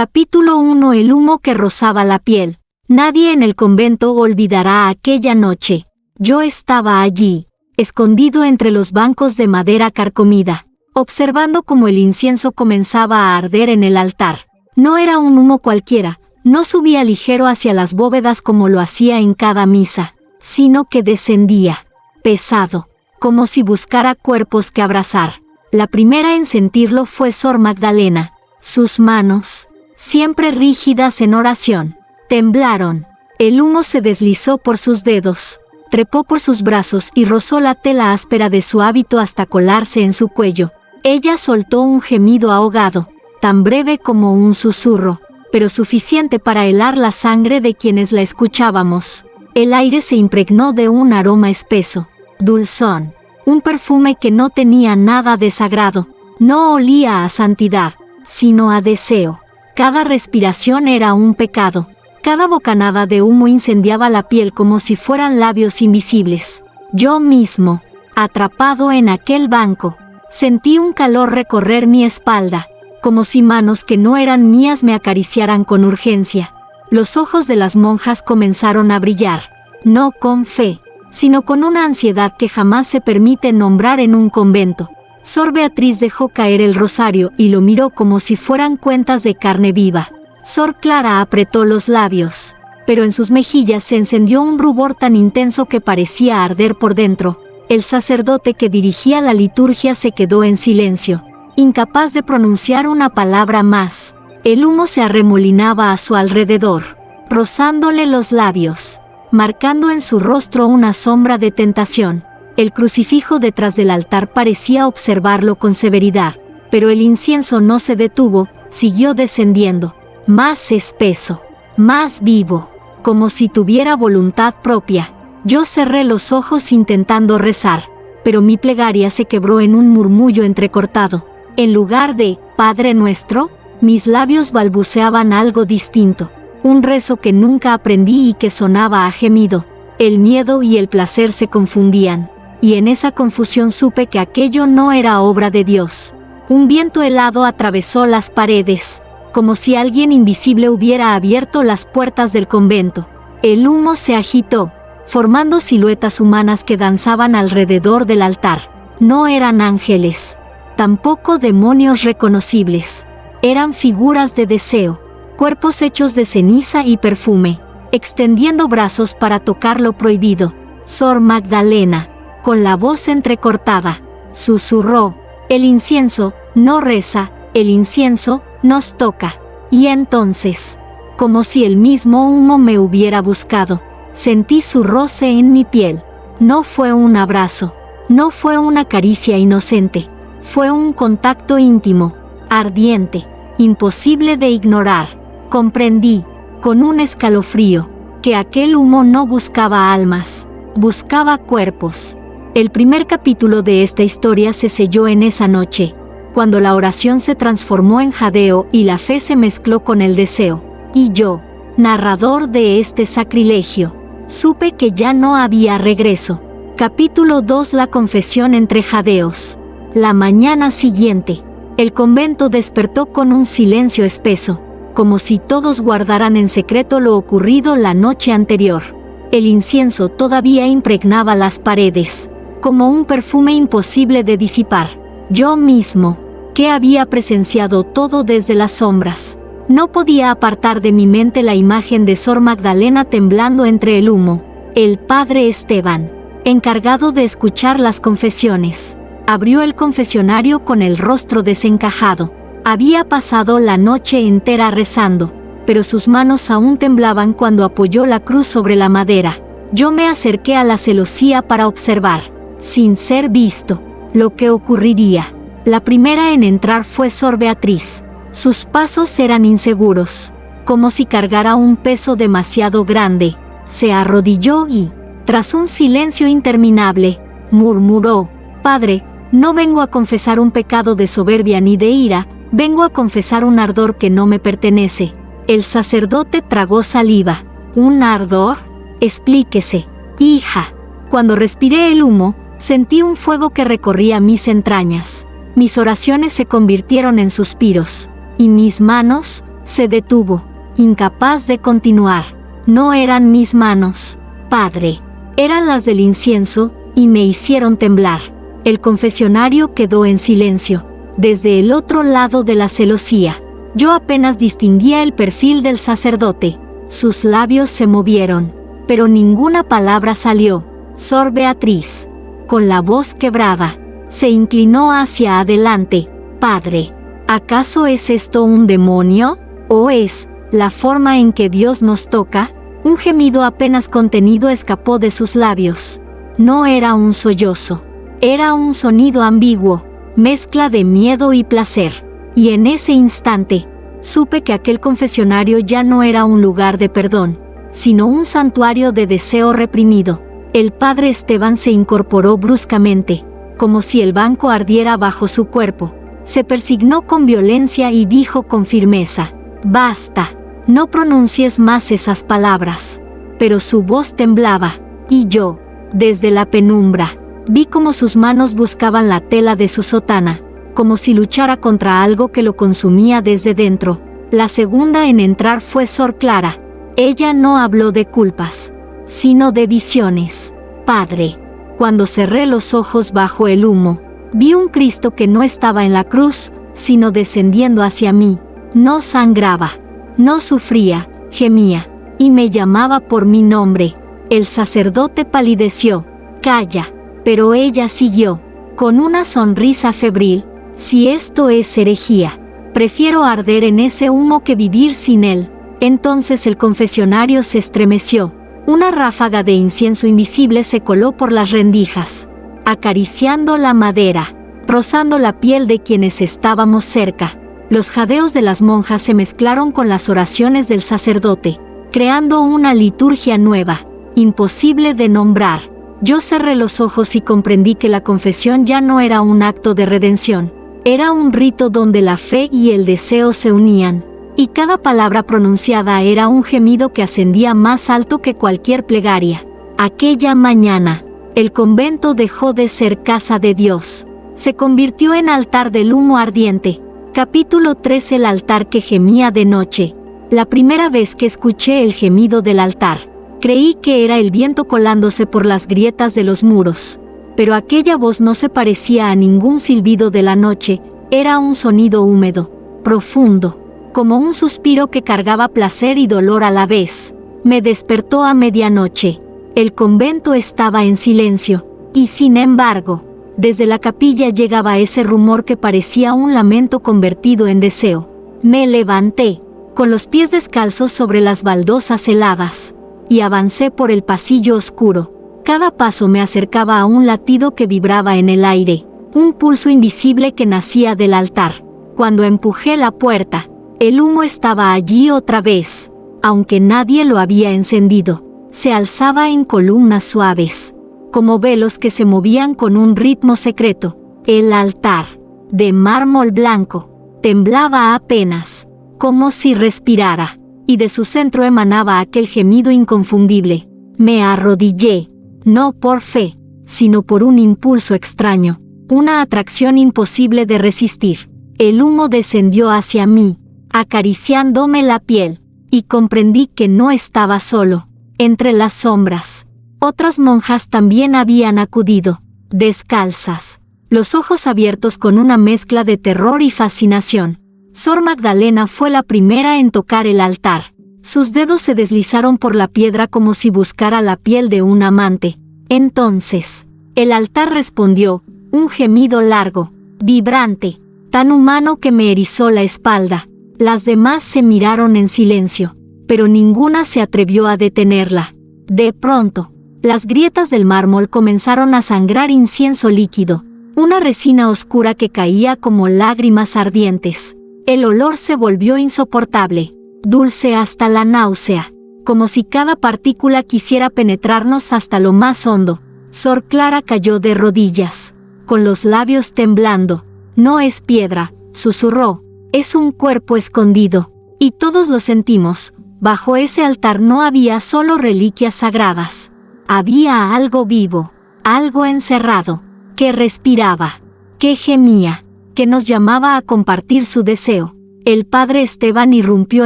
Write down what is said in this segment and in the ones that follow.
Capítulo 1. El humo que rozaba la piel. Nadie en el convento olvidará aquella noche. Yo estaba allí, escondido entre los bancos de madera carcomida, observando cómo el incienso comenzaba a arder en el altar. No era un humo cualquiera, no subía ligero hacia las bóvedas como lo hacía en cada misa, sino que descendía, pesado, como si buscara cuerpos que abrazar. La primera en sentirlo fue Sor Magdalena. Sus manos, siempre rígidas en oración, temblaron. El humo se deslizó por sus dedos, trepó por sus brazos y rozó la tela áspera de su hábito hasta colarse en su cuello. Ella soltó un gemido ahogado, tan breve como un susurro, pero suficiente para helar la sangre de quienes la escuchábamos. El aire se impregnó de un aroma espeso, dulzón, un perfume que no tenía nada de sagrado, no olía a santidad, sino a deseo. Cada respiración era un pecado. Cada bocanada de humo incendiaba la piel como si fueran labios invisibles. Yo mismo, atrapado en aquel banco, sentí un calor recorrer mi espalda, como si manos que no eran mías me acariciaran con urgencia. Los ojos de las monjas comenzaron a brillar, no con fe, sino con una ansiedad que jamás se permite nombrar en un convento. Sor Beatriz dejó caer el rosario y lo miró como si fueran cuentas de carne viva. Sor Clara apretó los labios, pero en sus mejillas se encendió un rubor tan intenso que parecía arder por dentro. El sacerdote que dirigía la liturgia se quedó en silencio, incapaz de pronunciar una palabra más. El humo se arremolinaba a su alrededor, rozándole los labios, marcando en su rostro una sombra de tentación. El crucifijo detrás del altar parecía observarlo con severidad, pero el incienso no se detuvo, siguió descendiendo, más espeso, más vivo, como si tuviera voluntad propia. Yo cerré los ojos intentando rezar, pero mi plegaria se quebró en un murmullo entrecortado. En lugar de Padre Nuestro, mis labios balbuceaban algo distinto, un rezo que nunca aprendí y que sonaba a gemido. El miedo y el placer se confundían, y en esa confusión supe que aquello no era obra de Dios. Un viento helado atravesó las paredes, como si alguien invisible hubiera abierto las puertas del convento. El humo se agitó, formando siluetas humanas que danzaban alrededor del altar. No eran ángeles, tampoco demonios reconocibles. Eran figuras de deseo, cuerpos hechos de ceniza y perfume, extendiendo brazos para tocar lo prohibido. Sor Magdalena, con la voz entrecortada, susurró: el incienso no reza, el incienso nos toca. Y entonces, como si el mismo humo me hubiera buscado, sentí su roce en mi piel. No fue un abrazo, no fue una caricia inocente, fue un contacto íntimo, ardiente, imposible de ignorar. Comprendí, con un escalofrío, que aquel humo no buscaba almas, buscaba cuerpos. El primer capítulo de esta historia se selló en esa noche, cuando la oración se transformó en jadeo y la fe se mezcló con el deseo. Y yo, narrador de este sacrilegio, supe que ya no había regreso. Capítulo 2. La confesión entre jadeos. La mañana siguiente, el convento despertó con un silencio espeso, como si todos guardaran en secreto lo ocurrido la noche anterior. El incienso todavía impregnaba las paredes, como un perfume imposible de disipar. Yo mismo, que había presenciado todo desde las sombras, no podía apartar de mi mente la imagen de Sor Magdalena temblando entre el humo. El padre Esteban, encargado de escuchar las confesiones, abrió el confesionario con el rostro desencajado. Había pasado la noche entera rezando, pero sus manos aún temblaban cuando apoyó la cruz sobre la madera. Yo me acerqué a la celosía para observar, sin ser visto, lo que ocurriría. La primera en entrar fue Sor Beatriz. Sus pasos eran inseguros, como si cargara un peso demasiado grande. Se arrodilló y, tras un silencio interminable, murmuró: Padre, no vengo a confesar un pecado de soberbia ni de ira, vengo a confesar un ardor que no me pertenece. El sacerdote tragó saliva. ¿Un ardor? Explíquese. Hija. Cuando respiré el humo, sentí un fuego que recorría mis entrañas. Mis oraciones se convirtieron en suspiros, y mis manos, Se detuvo, incapaz de continuar. No eran mis manos, Padre. Eran las del incienso, y me hicieron temblar. El confesionario quedó en silencio. Desde el otro lado de la celosía, yo apenas distinguía el perfil del sacerdote. Sus labios se movieron, pero ninguna palabra salió. Sor Beatriz, con la voz quebrada, se inclinó hacia adelante. Padre, ¿acaso es esto un demonio? ¿O es la forma en que Dios nos toca? Un gemido apenas contenido escapó de sus labios. No era un sollozo, era un sonido ambiguo, mezcla de miedo y placer. Y en ese instante, supe que aquel confesionario ya no era un lugar de perdón, sino un santuario de deseo reprimido. El padre Esteban se incorporó bruscamente, como si el banco ardiera bajo su cuerpo. Se persignó con violencia y dijo con firmeza: «Basta, no pronuncies más esas palabras». Pero su voz temblaba, y yo, desde la penumbra, vi cómo sus manos buscaban la tela de su sotana, como si luchara contra algo que lo consumía desde dentro. La segunda en entrar fue Sor Clara. Ella no habló de culpas, sino de visiones. Padre, cuando cerré los ojos bajo el humo, vi un Cristo que no estaba en la cruz, sino descendiendo hacia mí. No sangraba, no sufría, gemía, y me llamaba por mi nombre. El sacerdote palideció. «Calla», pero ella siguió, con una sonrisa febril: «Si esto es herejía, prefiero arder en ese humo que vivir sin él». Entonces el confesionario se estremeció. Una ráfaga de incienso invisible se coló por las rendijas, acariciando la madera, rozando la piel de quienes estábamos cerca. Los jadeos de las monjas se mezclaron con las oraciones del sacerdote, creando una liturgia nueva, imposible de nombrar. Yo cerré los ojos y comprendí que la confesión ya no era un acto de redención, era un rito donde la fe y el deseo se unían, y cada palabra pronunciada era un gemido que ascendía más alto que cualquier plegaria. Aquella mañana, el convento dejó de ser casa de Dios, se convirtió en altar del humo ardiente. Capítulo 3: El altar que gemía de noche. La primera vez que escuché el gemido del altar, creí que era el viento colándose por las grietas de los muros. Pero aquella voz no se parecía a ningún silbido de la noche, era un sonido húmedo, profundo, como un suspiro que cargaba placer y dolor a la vez. Me despertó a medianoche. El convento estaba en silencio, y sin embargo, desde la capilla llegaba ese rumor que parecía un lamento convertido en deseo. Me levanté, con los pies descalzos sobre las baldosas heladas, y avancé por el pasillo oscuro. Cada paso me acercaba a un latido que vibraba en el aire, un pulso invisible que nacía del altar. Cuando empujé la puerta, el humo estaba allí otra vez, aunque nadie lo había encendido. Se alzaba en columnas suaves, como velos que se movían con un ritmo secreto. El altar, de mármol blanco, temblaba apenas, como si respirara, y de su centro emanaba aquel gemido inconfundible. Me arrodillé, no por fe, sino por un impulso extraño, una atracción imposible de resistir. El humo descendió hacia mí, acariciándome la piel, y comprendí que no estaba solo. Entre las sombras, otras monjas también habían acudido, descalzas, los ojos abiertos con una mezcla de terror y fascinación. Sor Magdalena fue la primera en tocar el altar. Sus dedos se deslizaron por la piedra como si buscara la piel de un amante. Entonces, el altar respondió, un gemido largo, vibrante, tan humano que me erizó la espalda. Las demás se miraron en silencio, pero ninguna se atrevió a detenerla. De pronto, las grietas del mármol comenzaron a sangrar incienso líquido, una resina oscura que caía como lágrimas ardientes. El olor se volvió insoportable, dulce hasta la náusea, como si cada partícula quisiera penetrarnos hasta lo más hondo. Sor Clara cayó de rodillas, con los labios temblando. «No es piedra», susurró, «es un cuerpo escondido». Y todos lo sentimos. Bajo ese altar no había solo reliquias sagradas. Había algo vivo, algo encerrado, que respiraba, que gemía, que nos llamaba a compartir su deseo. El padre Esteban irrumpió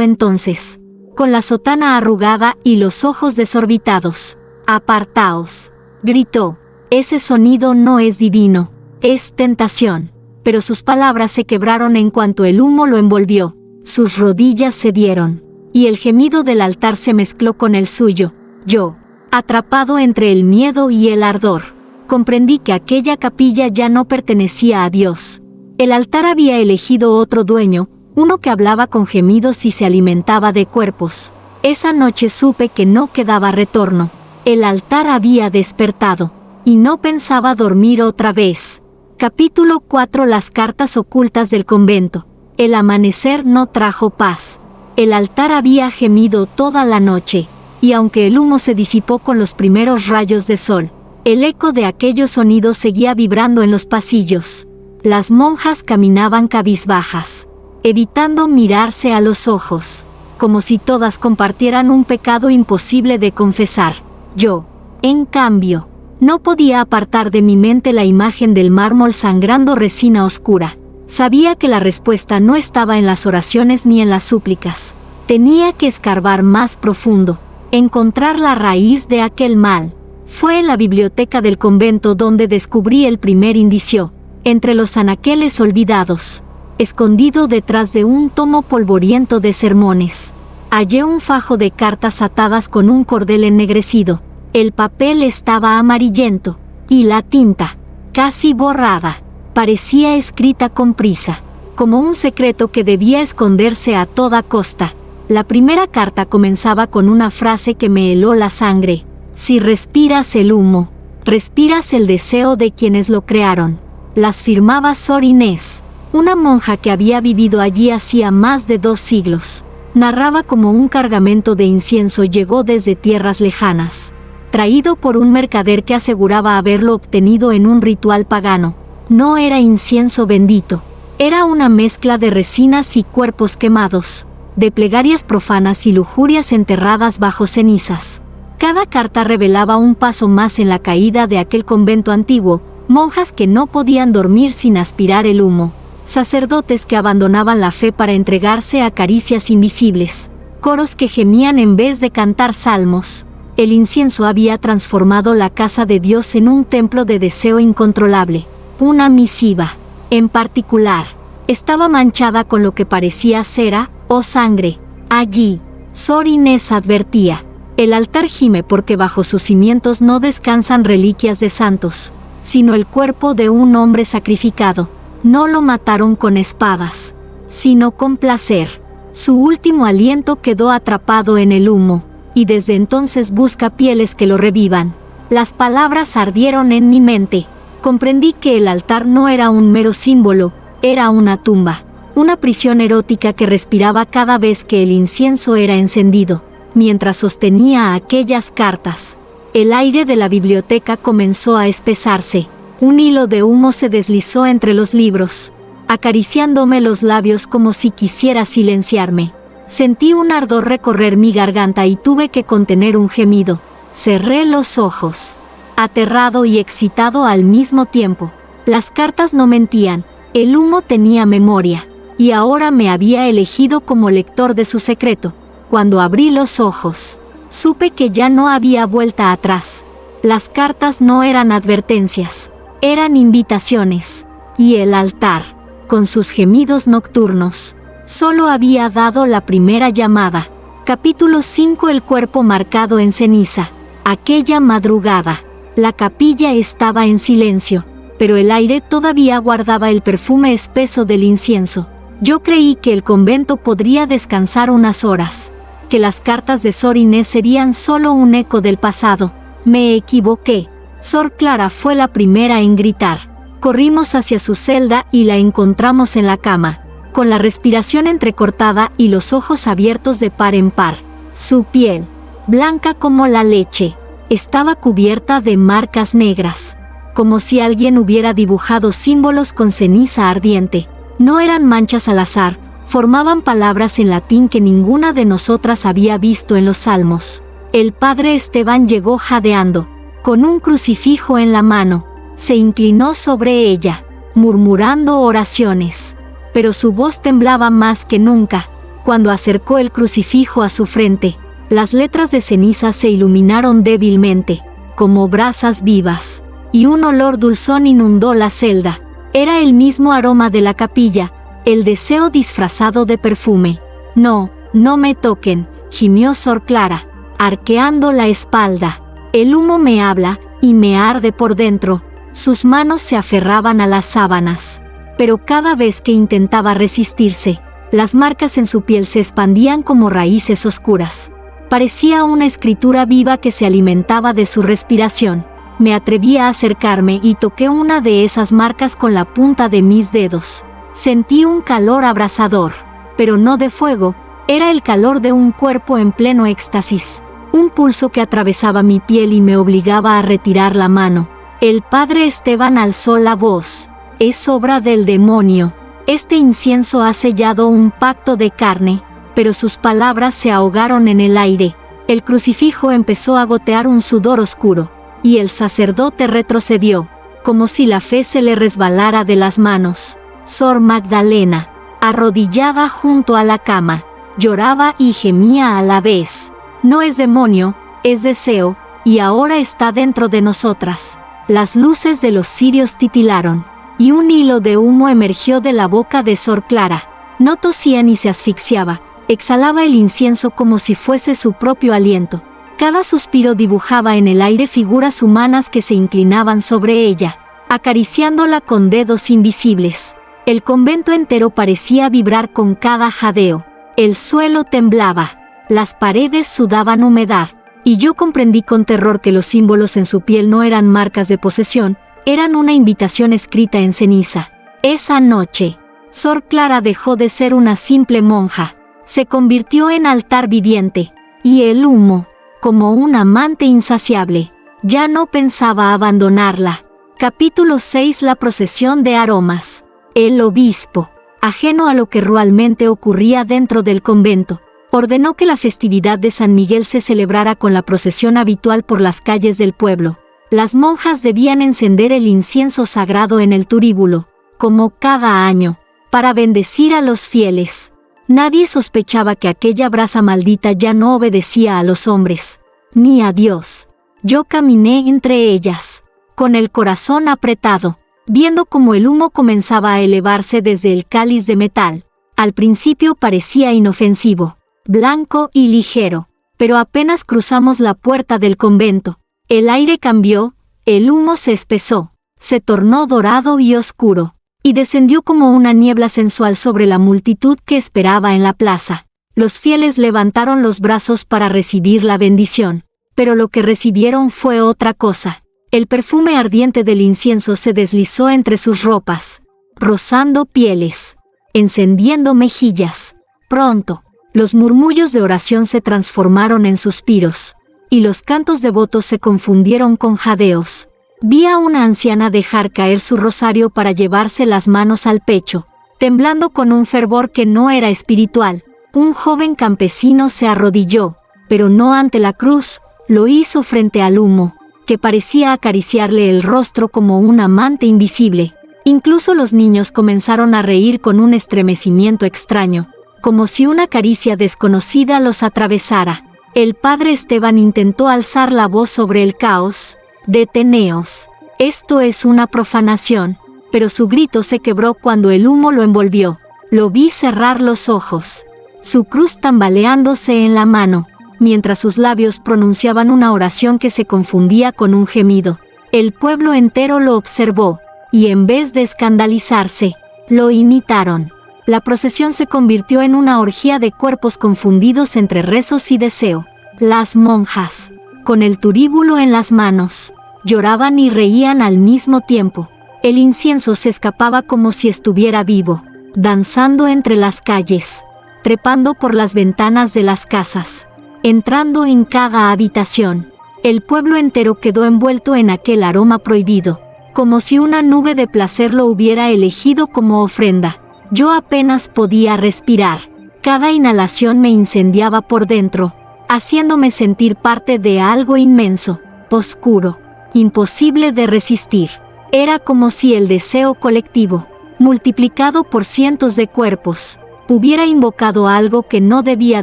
entonces, con la sotana arrugada y los ojos desorbitados. «Apartaos», gritó. «Ese sonido no es divino, es tentación». Pero sus palabras se quebraron en cuanto el humo lo envolvió. Sus rodillas cedieron, y el gemido del altar se mezcló con el suyo. Yo, atrapado entre el miedo y el ardor, comprendí que aquella capilla ya no pertenecía a Dios. El altar había elegido otro dueño, uno que hablaba con gemidos y se alimentaba de cuerpos. Esa noche supe que no quedaba retorno. El altar había despertado, y no pensaba dormir otra vez. Capítulo 4. Las cartas ocultas del convento. El amanecer no trajo paz. El altar había gemido toda la noche, y aunque el humo se disipó con los primeros rayos de sol, el eco de aquellos sonidos seguía vibrando en los pasillos. Las monjas caminaban cabizbajas, evitando mirarse a los ojos, como si todas compartieran un pecado imposible de confesar. Yo, en cambio, no podía apartar de mi mente la imagen del mármol sangrando resina oscura. Sabía que la respuesta no estaba en las oraciones ni en las súplicas. Tenía que escarbar más profundo, encontrar la raíz de aquel mal. Fue en la biblioteca del convento donde descubrí el primer indicio, entre los anaqueles olvidados, escondido detrás de un tomo polvoriento de sermones. Hallé un fajo de cartas atadas con un cordel ennegrecido. El papel estaba amarillento, y la tinta, casi borrada, parecía escrita con prisa, como un secreto que debía esconderse a toda costa. La primera carta comenzaba con una frase que me heló la sangre. Si respiras el humo, respiras el deseo de quienes lo crearon. Las firmaba Sor Inés, una monja que había vivido allí hacía más de 2 siglos. Narraba cómo un cargamento de incienso llegó desde tierras lejanas, traído por un mercader que aseguraba haberlo obtenido en un ritual pagano. No era incienso bendito, era una mezcla de resinas y cuerpos quemados, de plegarias profanas y lujurias enterradas bajo cenizas. Cada carta revelaba un paso más en la caída de aquel convento antiguo, monjas que no podían dormir sin aspirar el humo, sacerdotes que abandonaban la fe para entregarse a caricias invisibles, coros que gemían en vez de cantar salmos. El incienso había transformado la casa de Dios en un templo de deseo incontrolable. Una misiva, en particular, estaba manchada con lo que parecía cera o sangre. Allí, Sor Inés advertía: el altar gime porque bajo sus cimientos no descansan reliquias de santos, sino el cuerpo de un hombre sacrificado. No lo mataron con espadas, sino con placer. Su último aliento quedó atrapado en el humo, y desde entonces busca pieles que lo revivan. Las palabras ardieron en mi mente. Comprendí que el altar no era un mero símbolo, era una tumba, una prisión erótica que respiraba cada vez que el incienso era encendido. Mientras sostenía aquellas cartas, el aire de la biblioteca comenzó a espesarse. Un hilo de humo se deslizó entre los libros, acariciándome los labios como si quisiera silenciarme. Sentí un ardor recorrer mi garganta y tuve que contener un gemido. Cerré los ojos, aterrado y excitado al mismo tiempo. Las cartas no mentían, el humo tenía memoria, y ahora me había elegido como lector de su secreto. Cuando abrí los ojos, supe que ya no había vuelta atrás. Las cartas no eran advertencias, eran invitaciones, y el altar, con sus gemidos nocturnos, solo había dado la primera llamada. Capítulo 5. El cuerpo marcado en ceniza. Aquella madrugada, la capilla estaba en silencio, pero el aire todavía guardaba el perfume espeso del incienso. Yo creí que el convento podría descansar unas horas, que las cartas de Sor Inés serían solo un eco del pasado. Me equivoqué. Sor Clara fue la primera en gritar. Corrimos hacia su celda y la encontramos en la cama, con la respiración entrecortada y los ojos abiertos de par en par. Su piel, blanca como la leche, estaba cubierta de marcas negras, como si alguien hubiera dibujado símbolos con ceniza ardiente. No eran manchas al azar, formaban palabras en latín que ninguna de nosotras había visto en los salmos. El padre Esteban llegó jadeando, con un crucifijo en la mano. Se inclinó sobre ella, murmurando oraciones. pero su voz temblaba más que nunca. Cuando acercó el crucifijo a su frente, las letras de ceniza se iluminaron débilmente, como brasas vivas, y un olor dulzón inundó la celda. Era el mismo aroma de la capilla, el deseo disfrazado de perfume. No, no me toquen, gimió Sor Clara, arqueando la espalda. El humo me habla y me arde por dentro. Sus manos se aferraban a las sábanas, pero cada vez que intentaba resistirse, las marcas en su piel se expandían como raíces oscuras. Parecía una escritura viva que se alimentaba de su respiración. Me atreví a acercarme y toqué una de esas marcas con la punta de mis dedos. Sentí un calor abrasador, pero no de fuego, era el calor de un cuerpo en pleno éxtasis. Un pulso que atravesaba mi piel y me obligaba a retirar la mano. El padre Esteban alzó la voz. Es obra del demonio. Este incienso ha sellado un pacto de carne, pero sus palabras se ahogaron en el aire. El crucifijo empezó a gotear un sudor oscuro, y el sacerdote retrocedió, como si la fe se le resbalara de las manos. Sor Magdalena, arrodillada junto a la cama, lloraba y gemía a la vez. No es demonio, es deseo, y ahora está dentro de nosotras. Las luces de los cirios titilaron, y un hilo de humo emergió de la boca de Sor Clara. No tosía ni se asfixiaba, exhalaba el incienso como si fuese su propio aliento. Cada suspiro dibujaba en el aire figuras humanas que se inclinaban sobre ella, acariciándola con dedos invisibles. El convento entero parecía vibrar con cada jadeo. El suelo temblaba, las paredes sudaban humedad, y yo comprendí con terror que los símbolos en su piel no eran marcas de posesión, eran una invitación escrita en ceniza. Esa noche, Sor Clara dejó de ser una simple monja, se convirtió en altar viviente, y el humo, como un amante insaciable, ya no pensaba abandonarla. Capítulo 6. La procesión de aromas. El obispo, ajeno a lo que realmente ocurría dentro del convento, ordenó que la festividad de San Miguel se celebrara con la procesión habitual por las calles del pueblo. Las monjas debían encender el incienso sagrado en el turíbulo, como cada año, para bendecir a los fieles. Nadie sospechaba que aquella brasa maldita ya no obedecía a los hombres, ni a Dios. Yo caminé entre ellas, con el corazón apretado, viendo cómo el humo comenzaba a elevarse desde el cáliz de metal. Al principio parecía inofensivo, blanco y ligero, pero apenas cruzamos la puerta del convento, el aire cambió, el humo se espesó, se tornó dorado y oscuro, y descendió como una niebla sensual sobre la multitud que esperaba en la plaza. Los fieles levantaron los brazos para recibir la bendición, pero lo que recibieron fue otra cosa. El perfume ardiente del incienso se deslizó entre sus ropas, rozando pieles, encendiendo mejillas. Pronto, los murmullos de oración se transformaron en suspiros, y los cantos devotos se confundieron con jadeos. Vi a una anciana dejar caer su rosario para llevarse las manos al pecho, temblando con un fervor que no era espiritual. Un joven campesino se arrodilló, pero no ante la cruz, lo hizo frente al humo, que parecía acariciarle el rostro como un amante invisible. Incluso los niños comenzaron a reír con un estremecimiento extraño, como si una caricia desconocida los atravesara. El padre Esteban intentó alzar la voz sobre el caos. «Deteneos. Esto es una profanación», pero su grito se quebró cuando el humo lo envolvió. Lo vi cerrar los ojos, su cruz tambaleándose en la mano, mientras sus labios pronunciaban una oración que se confundía con un gemido. El pueblo entero lo observó, y en vez de escandalizarse, lo imitaron. La procesión se convirtió en una orgía de cuerpos confundidos entre rezos y deseo. Las monjas, con el turíbulo en las manos, lloraban y reían al mismo tiempo. El incienso se escapaba como si estuviera vivo, danzando entre las calles, trepando por las ventanas de las casas, entrando en cada habitación. El pueblo entero quedó envuelto en aquel aroma prohibido, como si una nube de placer lo hubiera elegido como ofrenda. Yo apenas podía respirar. Cada inhalación me incendiaba por dentro, haciéndome sentir parte de algo inmenso, oscuro, imposible de resistir. Era como si el deseo colectivo, multiplicado por cientos de cuerpos, hubiera invocado algo que no debía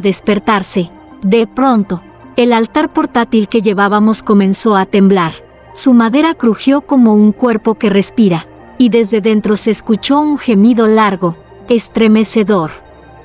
despertarse. De pronto, el altar portátil que llevábamos comenzó a temblar. Su madera crujió como un cuerpo que respira, y desde dentro se escuchó un gemido largo, estremecedor,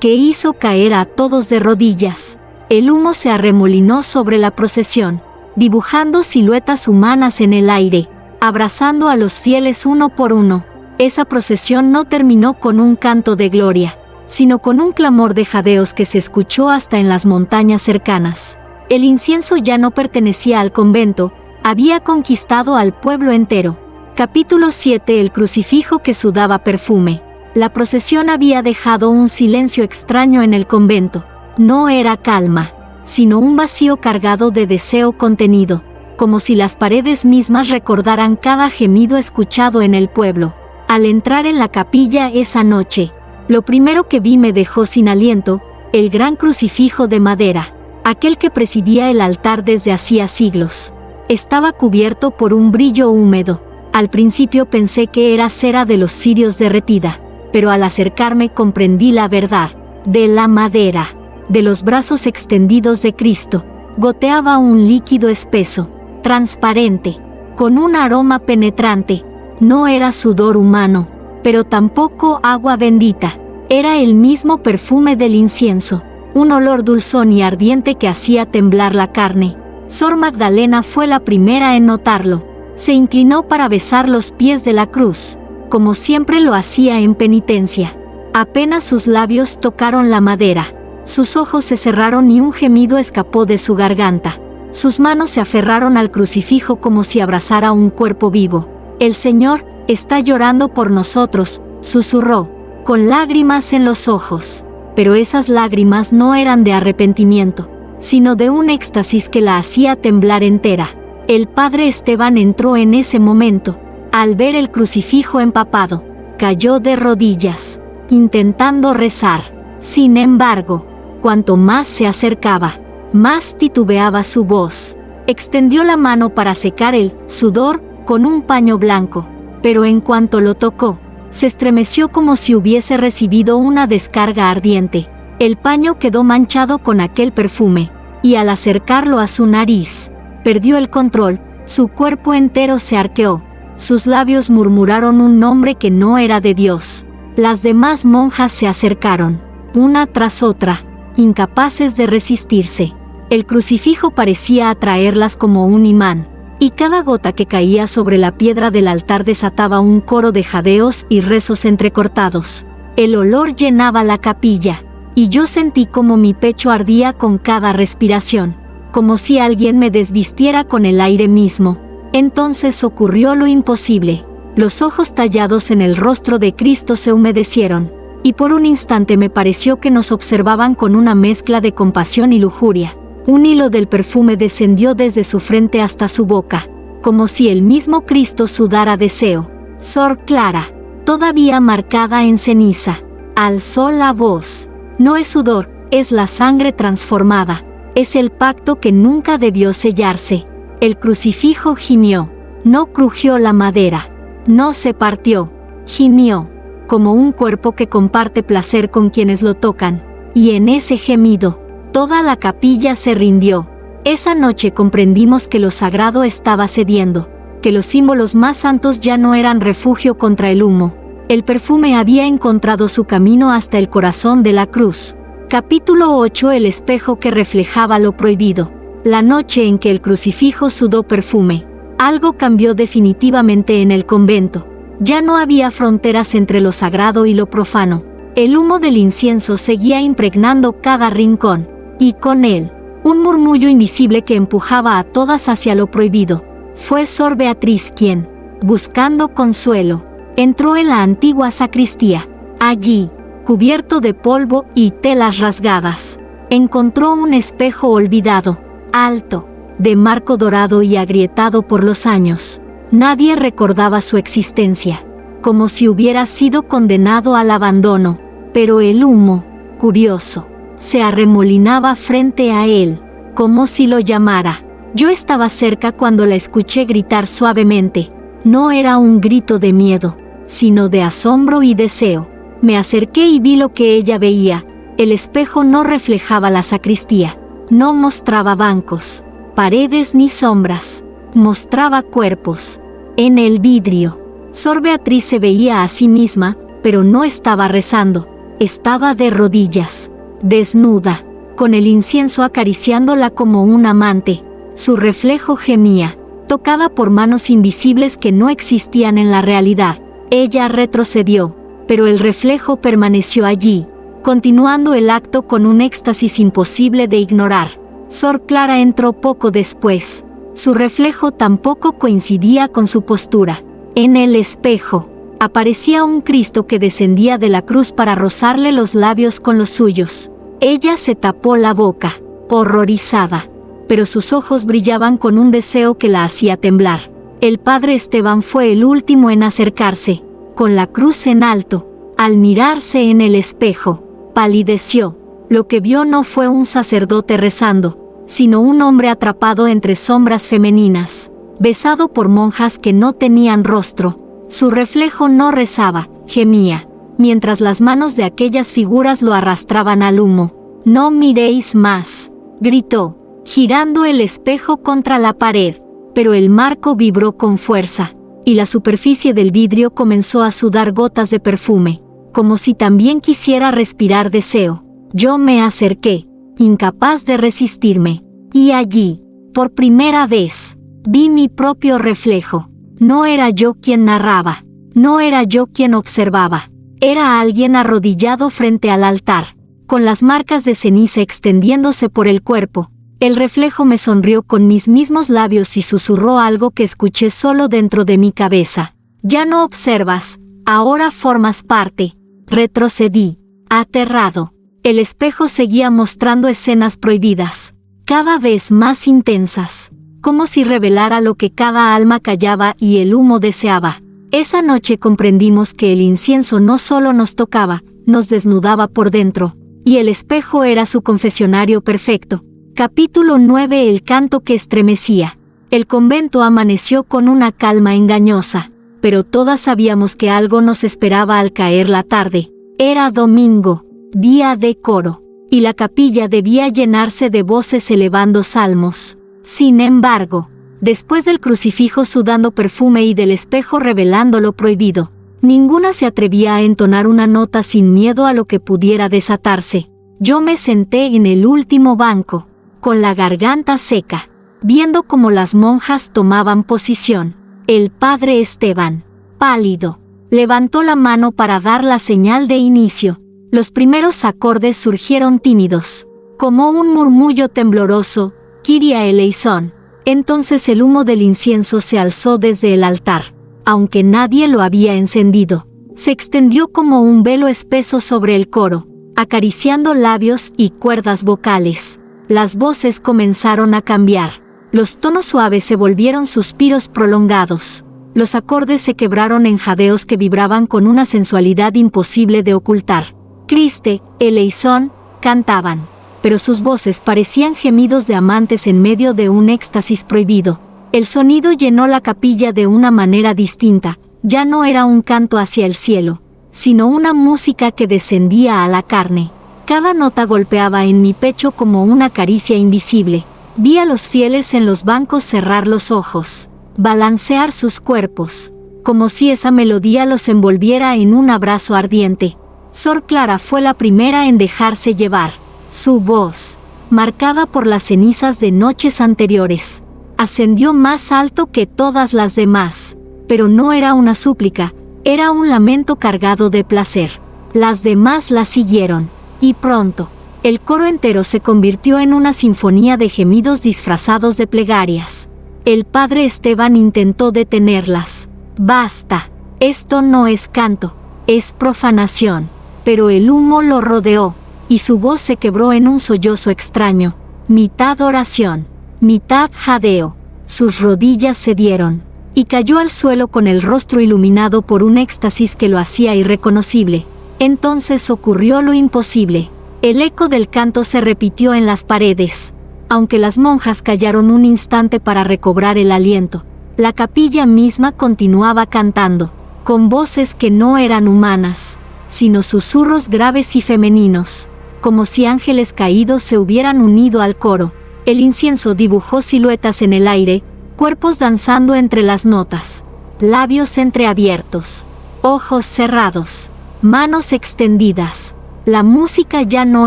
que hizo caer a todos de rodillas. El humo se arremolinó sobre la procesión, dibujando siluetas humanas en el aire, abrazando a los fieles uno por uno. Esa procesión no terminó con un canto de gloria, sino con un clamor de jadeos que se escuchó hasta en las montañas cercanas. El incienso ya no pertenecía al convento, había conquistado al pueblo entero. Capítulo 7. El crucifijo que sudaba perfume. La procesión había dejado un silencio extraño en el convento. No era calma, sino un vacío cargado de deseo contenido, como si las paredes mismas recordaran cada gemido escuchado en el pueblo. Al entrar en la capilla esa noche, lo primero que vi me dejó sin aliento: el gran crucifijo de madera, aquel que presidía el altar desde hacía siglos. Estaba cubierto por un brillo húmedo. Al principio pensé que era cera de los cirios derretida, pero al acercarme comprendí la verdad. De la madera, de los brazos extendidos de Cristo, goteaba un líquido espeso, transparente, con un aroma penetrante. No era sudor humano, pero tampoco agua bendita. Era el mismo perfume del incienso, un olor dulzón y ardiente que hacía temblar la carne. Sor Magdalena fue la primera en notarlo. Se inclinó para besar los pies de la cruz, como siempre lo hacía en penitencia. Apenas sus labios tocaron la madera, sus ojos se cerraron y un gemido escapó de su garganta. Sus manos se aferraron al crucifijo como si abrazara un cuerpo vivo. «El Señor está llorando por nosotros», susurró, con lágrimas en los ojos. Pero esas lágrimas no eran de arrepentimiento, sino de un éxtasis que la hacía temblar entera. El padre Esteban entró en ese momento. Al ver el crucifijo empapado, cayó de rodillas, intentando rezar. Sin embargo, cuanto más se acercaba, más titubeaba su voz. Extendió la mano para secar el sudor con un paño blanco, pero en cuanto lo tocó, se estremeció como si hubiese recibido una descarga ardiente. El paño quedó manchado con aquel perfume, y al acercarlo a su nariz, perdió el control, su cuerpo entero se arqueó, sus labios murmuraron un nombre que no era de Dios. Las demás monjas se acercaron, una tras otra, incapaces de resistirse. El crucifijo parecía atraerlas como un imán, y cada gota que caía sobre la piedra del altar desataba un coro de jadeos y rezos entrecortados. El olor llenaba la capilla, y yo sentí como mi pecho ardía con cada respiración, como si alguien me desvistiera con el aire mismo. Entonces ocurrió lo imposible. Los ojos tallados en el rostro de Cristo se humedecieron, y por un instante me pareció que nos observaban con una mezcla de compasión y lujuria. Un hilo del perfume descendió desde su frente hasta su boca, como si el mismo Cristo sudara deseo. Sor Clara, todavía marcada en ceniza, alzó la voz. No es sudor, es la sangre transformada, es el pacto que nunca debió sellarse. El crucifijo gimió, no crujió la madera, no se partió, gimió, como un cuerpo que comparte placer con quienes lo tocan, y en ese gemido, toda la capilla se rindió. Esa noche comprendimos que lo sagrado estaba cediendo, que los símbolos más santos ya no eran refugio contra el humo. El perfume había encontrado su camino hasta el corazón de la cruz. Capítulo 8. El espejo que reflejaba lo prohibido. La noche en que el crucifijo sudó perfume, algo cambió definitivamente en el convento. Ya no había fronteras entre lo sagrado y lo profano. El humo del incienso seguía impregnando cada rincón, y con él, un murmullo invisible que empujaba a todas hacia lo prohibido. Fue Sor Beatriz quien, buscando consuelo, entró en la antigua sacristía. Allí, cubierto de polvo y telas rasgadas, encontró un espejo olvidado, alto, de marco dorado y agrietado por los años. Nadie recordaba su existencia, como si hubiera sido condenado al abandono, pero el humo, curioso, se arremolinaba frente a él, como si lo llamara. Yo estaba cerca cuando la escuché gritar suavemente. No era un grito de miedo, sino de asombro y deseo. Me acerqué y vi lo que ella veía. El espejo no reflejaba la sacristía, no mostraba bancos, paredes ni sombras, mostraba cuerpos. En el vidrio, Sor Beatriz se veía a sí misma, pero no estaba rezando, estaba de rodillas, desnuda, con el incienso acariciándola como un amante. Su reflejo gemía, tocada por manos invisibles que no existían en la realidad. Ella retrocedió, pero el reflejo permaneció allí, continuando el acto con un éxtasis imposible de ignorar. Sor Clara entró poco después. Su reflejo tampoco coincidía con su postura. En el espejo, aparecía un Cristo que descendía de la cruz para rozarle los labios con los suyos. Ella se tapó la boca, horrorizada, pero sus ojos brillaban con un deseo que la hacía temblar. El padre Esteban fue el último en acercarse, con la cruz en alto. Al mirarse en el espejo, palideció. Lo que vio no fue un sacerdote rezando, sino un hombre atrapado entre sombras femeninas, besado por monjas que no tenían rostro. Su reflejo no rezaba, gemía, mientras las manos de aquellas figuras lo arrastraban al humo. «No miréis más», gritó, girando el espejo contra la pared, pero el marco vibró con fuerza, y la superficie del vidrio comenzó a sudar gotas de perfume, como si también quisiera respirar deseo. Yo me acerqué, incapaz de resistirme, y allí, por primera vez, vi mi propio reflejo. No era yo quien narraba, no era yo quien observaba, era alguien arrodillado frente al altar, con las marcas de ceniza extendiéndose por el cuerpo. El reflejo me sonrió con mis mismos labios y susurró algo que escuché solo dentro de mi cabeza. «Ya no observas, ahora formas parte». Retrocedí, aterrado. El espejo seguía mostrando escenas prohibidas, cada vez más intensas, como si revelara lo que cada alma callaba y el humo deseaba. Esa noche comprendimos que el incienso no solo nos tocaba, nos desnudaba por dentro, y el espejo era su confesionario perfecto. Capítulo 9. El canto que estremecía. El convento amaneció con una calma engañosa, pero todas sabíamos que algo nos esperaba al caer la tarde. Era domingo, día de coro, y la capilla debía llenarse de voces elevando salmos. Sin embargo, después del crucifijo sudando perfume y del espejo revelando lo prohibido, ninguna se atrevía a entonar una nota sin miedo a lo que pudiera desatarse. Yo me senté en el último banco, con la garganta seca, viendo cómo las monjas tomaban posición. El padre Esteban, pálido, levantó la mano para dar la señal de inicio. Los primeros acordes surgieron tímidos, como un murmullo tembloroso, Kyrie eleison. Entonces el humo del incienso se alzó desde el altar, aunque nadie lo había encendido. Se extendió como un velo espeso sobre el coro, acariciando labios y cuerdas vocales. Las voces comenzaron a cambiar. Los tonos suaves se volvieron suspiros prolongados. Los acordes se quebraron en jadeos que vibraban con una sensualidad imposible de ocultar. Christe, eleison, cantaban, pero sus voces parecían gemidos de amantes en medio de un éxtasis prohibido. El sonido llenó la capilla de una manera distinta. Ya no era un canto hacia el cielo, sino una música que descendía a la carne. Cada nota golpeaba en mi pecho como una caricia invisible. Vi a los fieles en los bancos cerrar los ojos, balancear sus cuerpos, como si esa melodía los envolviera en un abrazo ardiente. Sor Clara fue la primera en dejarse llevar. Su voz, marcada por las cenizas de noches anteriores, ascendió más alto que todas las demás, pero no era una súplica, era un lamento cargado de placer. Las demás la siguieron, y pronto, el coro entero se convirtió en una sinfonía de gemidos disfrazados de plegarias. El padre Esteban intentó detenerlas. «Basta, esto no es canto, es profanación». Pero el humo lo rodeó, y su voz se quebró en un sollozo extraño, mitad oración, mitad jadeo. Sus rodillas cedieron, y cayó al suelo con el rostro iluminado por un éxtasis que lo hacía irreconocible. Entonces ocurrió lo imposible. El eco del canto se repitió en las paredes. Aunque las monjas callaron un instante para recobrar el aliento, la capilla misma continuaba cantando, con voces que no eran humanas, sino susurros graves y femeninos, como si ángeles caídos se hubieran unido al coro. El incienso dibujó siluetas en el aire, cuerpos danzando entre las notas, labios entreabiertos, ojos cerrados, manos extendidas. La música ya no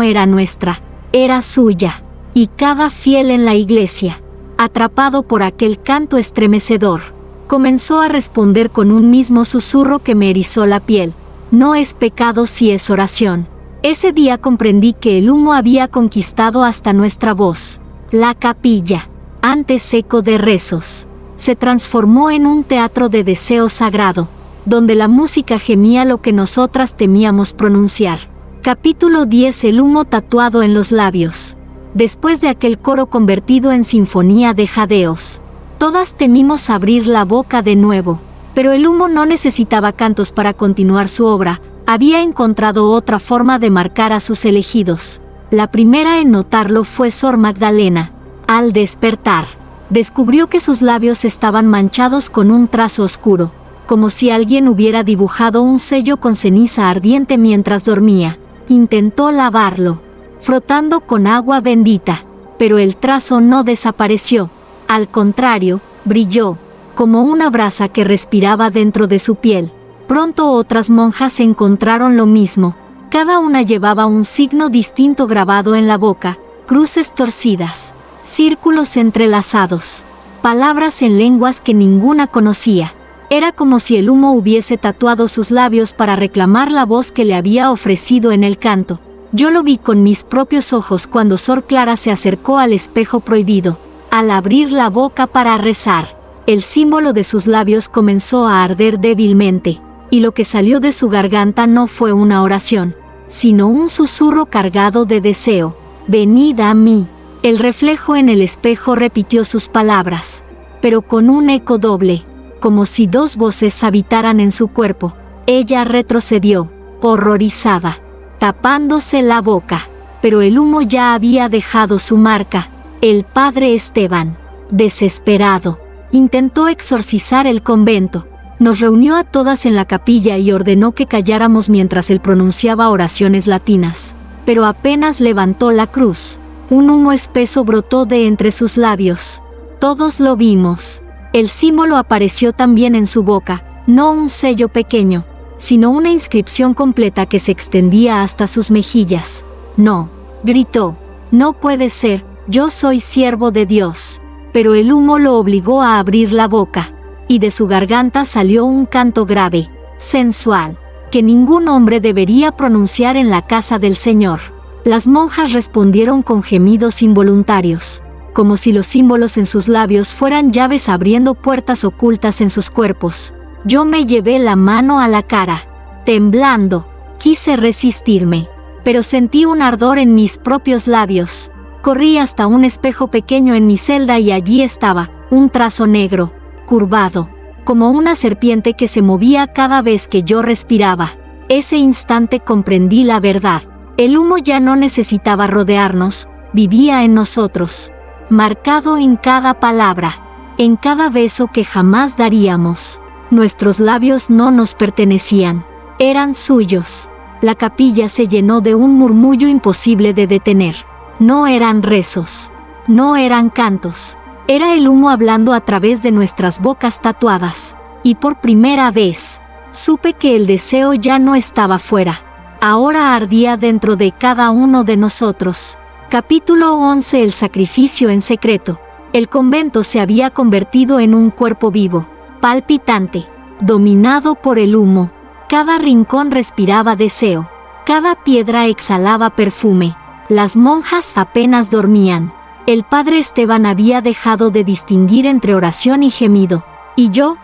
era nuestra, era suya, y cada fiel en la iglesia, atrapado por aquel canto estremecedor, comenzó a responder con un mismo susurro que me erizó la piel: no es pecado si es oración. Ese día comprendí que el humo había conquistado hasta nuestra voz. La capilla, antes eco de rezos, se transformó en un teatro de deseo sagrado, donde la música gemía lo que nosotras temíamos pronunciar. Capítulo 10. El humo tatuado en los labios. Después de aquel coro convertido en sinfonía de jadeos, todas temimos abrir la boca de nuevo, pero el humo no necesitaba cantos para continuar su obra. Había encontrado otra forma de marcar a sus elegidos. La primera en notarlo fue Sor Magdalena. Al despertar, descubrió que sus labios estaban manchados con un trazo oscuro, como si alguien hubiera dibujado un sello con ceniza ardiente mientras dormía. Intentó lavarlo, frotando con agua bendita, pero el trazo no desapareció. Al contrario, brilló, como una brasa que respiraba dentro de su piel. Pronto otras monjas encontraron lo mismo. Cada una llevaba un signo distinto grabado en la boca: cruces torcidas, círculos entrelazados, palabras en lenguas que ninguna conocía. Era como si el humo hubiese tatuado sus labios para reclamar la voz que le había ofrecido en el canto. Yo lo vi con mis propios ojos cuando Sor Clara se acercó al espejo prohibido. Al abrir la boca para rezar, el símbolo de sus labios comenzó a arder débilmente, y lo que salió de su garganta no fue una oración, sino un susurro cargado de deseo: venid a mí. El reflejo en el espejo repitió sus palabras, pero con un eco doble, como si dos voces habitaran en su cuerpo. Ella retrocedió, horrorizada, tapándose la boca, pero el humo ya había dejado su marca. El padre Esteban, desesperado, intentó exorcizar el convento. Nos reunió a todas en la capilla y ordenó que calláramos mientras él pronunciaba oraciones latinas. Pero apenas levantó la cruz, un humo espeso brotó de entre sus labios. Todos lo vimos. El símbolo apareció también en su boca, no un sello pequeño, sino una inscripción completa que se extendía hasta sus mejillas. No, gritó, no puede ser, yo soy siervo de Dios. Pero el humo lo obligó a abrir la boca, y de su garganta salió un canto grave, sensual, que ningún hombre debería pronunciar en la casa del Señor. Las monjas respondieron con gemidos involuntarios, como si los símbolos en sus labios fueran llaves abriendo puertas ocultas en sus cuerpos. Yo me llevé la mano a la cara. Temblando, quise resistirme, pero sentí un ardor en mis propios labios. Corrí hasta un espejo pequeño en mi celda y allí estaba, un trazo negro, curvado, como una serpiente que se movía cada vez que yo respiraba. Ese instante comprendí la verdad. El humo ya no necesitaba rodearnos, vivía en nosotros, marcado en cada palabra, en cada beso que jamás daríamos. Nuestros labios no nos pertenecían, eran suyos. La capilla se llenó de un murmullo imposible de detener. No eran rezos, no eran cantos, era el humo hablando a través de nuestras bocas tatuadas. Y por primera vez, supe que el deseo ya no estaba fuera, ahora ardía dentro de cada uno de nosotros. Capítulo 11. El sacrificio en secreto. El convento se había convertido en un cuerpo vivo, palpitante, dominado por el humo. Cada rincón respiraba deseo, cada piedra exhalaba perfume. Las monjas apenas dormían. El padre Esteban había dejado de distinguir entre oración y gemido. Y yo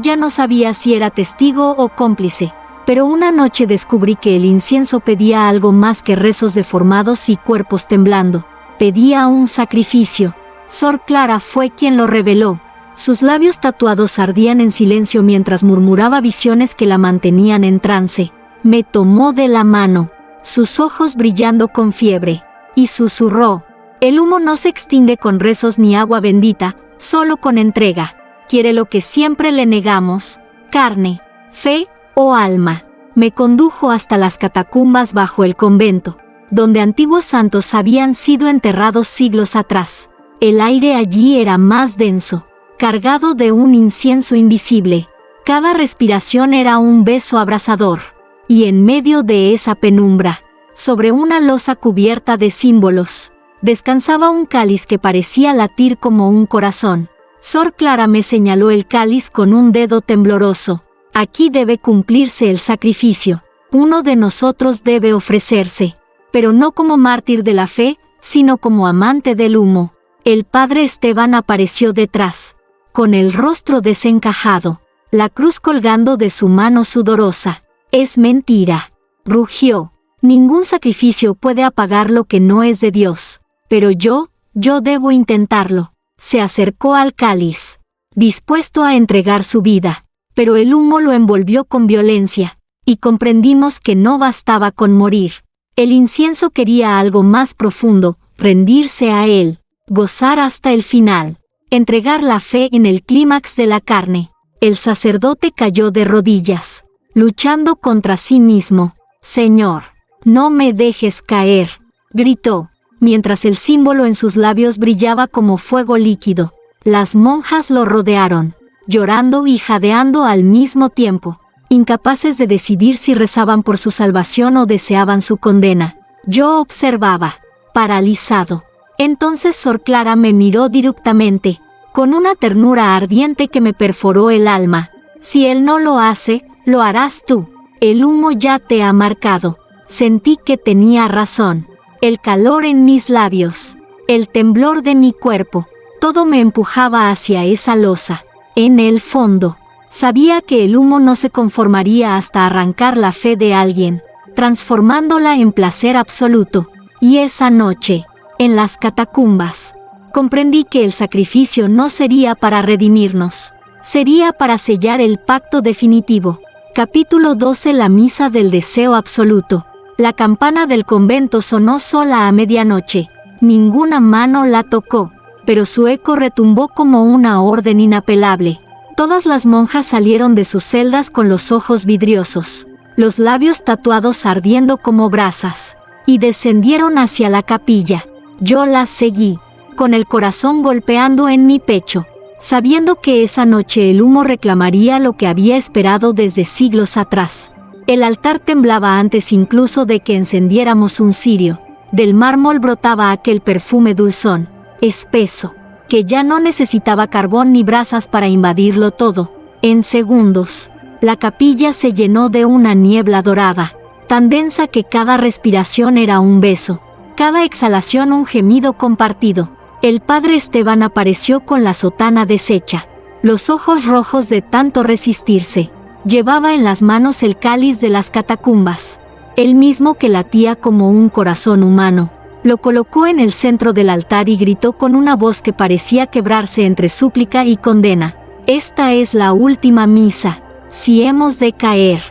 ya no sabía si era testigo o cómplice. Pero una noche descubrí que el incienso pedía algo más que rezos deformados y cuerpos temblando. Pedía un sacrificio. Sor Clara fue quien lo reveló. Sus labios tatuados ardían en silencio mientras murmuraba visiones que la mantenían en trance. Me tomó de la mano, sus ojos brillando con fiebre, y susurró: el humo no se extingue con rezos ni agua bendita, solo con entrega. Quiere lo que siempre le negamos: carne, Fe, oh alma, me condujo hasta las catacumbas bajo el convento, donde antiguos santos habían sido enterrados siglos atrás. El aire allí era más denso, cargado de un incienso invisible. Cada respiración era un beso abrasador, y en medio de esa penumbra, sobre una losa cubierta de símbolos, descansaba un cáliz que parecía latir como un corazón. Sor Clara me señaló el cáliz con un dedo tembloroso. Aquí debe cumplirse el sacrificio. Uno de nosotros debe ofrecerse, pero no como mártir de la fe, sino como amante del humo. El padre Esteban apareció detrás, con el rostro desencajado, la cruz colgando de su mano sudorosa. Es mentira, rugió. Ningún sacrificio puede apagar lo que no es de Dios. Pero yo debo intentarlo. Se acercó al cáliz, dispuesto a entregar su vida, pero el humo lo envolvió con violencia, y comprendimos que no bastaba con morir. El incienso quería algo más profundo, rendirse a él, gozar hasta el final, entregar la fe en el clímax de la carne. El sacerdote cayó de rodillas, luchando contra sí mismo. «Señor, no me dejes caer», gritó, mientras el símbolo en sus labios brillaba como fuego líquido. Las monjas lo rodearon, llorando y jadeando al mismo tiempo, incapaces de decidir si rezaban por su salvación o deseaban su condena. Yo observaba, paralizado. Entonces Sor Clara me miró directamente, con una ternura ardiente que me perforó el alma. «Si él no lo hace, lo harás tú. El humo ya te ha marcado». Sentí que tenía razón. El calor en mis labios, el temblor de mi cuerpo, todo me empujaba hacia esa losa. En el fondo, sabía que el humo no se conformaría hasta arrancar la fe de alguien, transformándola en placer absoluto. Y esa noche, en las catacumbas, comprendí que el sacrificio no sería para redimirnos, sería para sellar el pacto definitivo. Capítulo 12. La misa del deseo absoluto. La campana del convento sonó sola a medianoche. Ninguna mano la tocó, pero su eco retumbó como una orden inapelable. Todas las monjas salieron de sus celdas con los ojos vidriosos, los labios tatuados ardiendo como brasas, y descendieron hacia la capilla. Yo las seguí, con el corazón golpeando en mi pecho, sabiendo que esa noche el humo reclamaría lo que había esperado desde siglos atrás. El altar temblaba antes incluso de que encendiéramos un cirio. Del mármol brotaba aquel perfume dulzón, espeso, que ya no necesitaba carbón ni brasas para invadirlo todo. En segundos, la capilla se llenó de una niebla dorada, tan densa que cada respiración era un beso, cada exhalación un gemido compartido. El padre Esteban apareció con la sotana deshecha, los ojos rojos de tanto resistirse. Llevaba en las manos el cáliz de las catacumbas, el mismo que latía como un corazón humano. Lo colocó en el centro del altar y gritó con una voz que parecía quebrarse entre súplica y condena: «Esta es la última misa. Si hemos de caer,